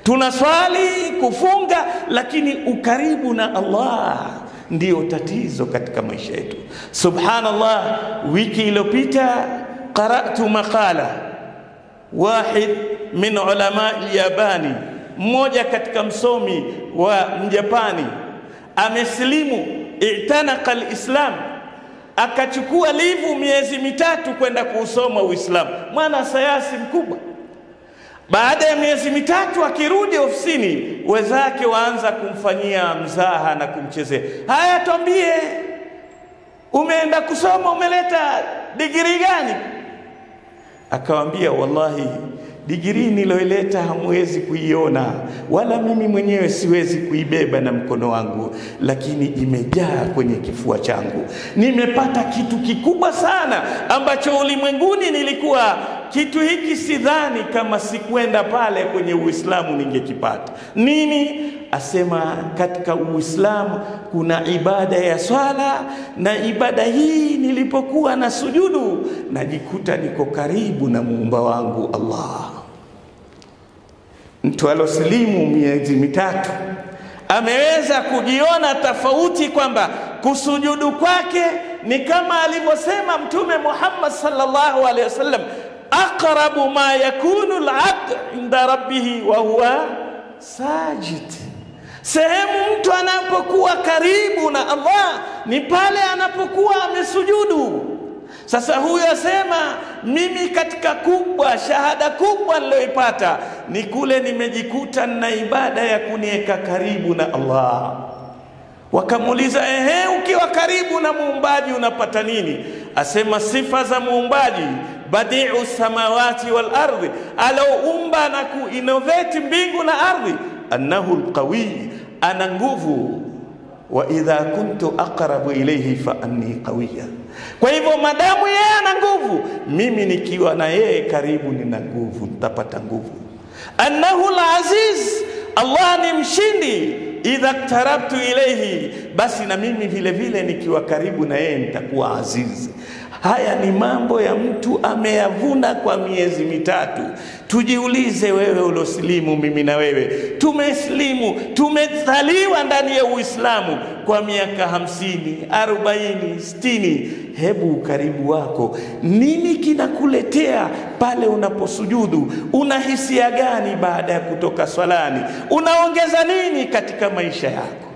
Tunaswali, kufunga, lakini ukaribu na Allah ndio tatizo katika maisha yetu. Subhanallah, wiki iliyopita qara'tu maqala wahid min ulama al-Yabani, mmoja katika msomi wa Mjapani, amesilimu, i'tanaqa al-Islam, akachukua livu miezi mitatu kwenda kuusoma Uislamu. Mwana sayansi mkubwa. Baada ya miezi mitatu akirudi ofisini, wenzake waanza kumfanyia mzaha na kumchezea. Haya, tuambie, umeenda kusoma, umeleta degree gani? Akawaambia, wallahi degree niloileta hamwezi kuiona, wala mimi mwenyewe siwezi kuibeba na mkono wangu, lakini imejaa kwenye kifua changu. Nimepata kitu kikubwa sana ambacho ulimwenguni nilikuwa kitu hiki sidhani kama sikwenda pale kwenye Uislamu ningekipata. Nini? Asema katika Uislamu kuna ibada ya swala, na ibada hii nilipokuwa na sujudu najikuta niko karibu na Muumba wangu Allah. Mtu alosilimu miezi mitatu ameweza kujiona tofauti kwamba kusujudu kwake ni kama alivyosema Mtume Muhammad sallallahu alaihi wasallam, aqrabu ma yakunu al-'abd inda rabbih wa huwa sajid. Sehemu mtu anapokuwa karibu na Allah ni pale anapokuwa amesujudu. Sasa huyo asema, mimi katika kubwa, shahada kubwa niloipata ni kule nimejikuta na ibada ya kuniweka karibu na Allah. Wakamuuliza, ukiwa karibu na muumbaji unapata nini? Asema, sifa za muumbaji, badi'u samawati wal ardi, aloumba na kuinnovate mbingu na ardhi, annahu alqawi, ana nguvu, wa idha kuntu aqrabu ilayhi fa anni qawiyya. Kwa hivyo madamu yeye ana nguvu, mimi nikiwa na yeye karibu nina nguvu, nitapata nguvu. Annahu al-aziz, Allah ni mshindi, idha tarabtu ilayhi, basi na mimi vile vile nikiwa karibu na yeye nitakuwa aziz. Haya ni mambo ya mtu ameyavuna kwa miezi mitatu. Tujiulize, wewe ulosilimu, mimi na wewe tumeslimu, tumezaliwa ndani ya Uislamu kwa miaka 50, 40, 60. Hebu karibu wako, nini kinakuletea pale unaposujudu? Una hisia gani baada ya kutoka swalani? Unaongeza nini katika maisha yako?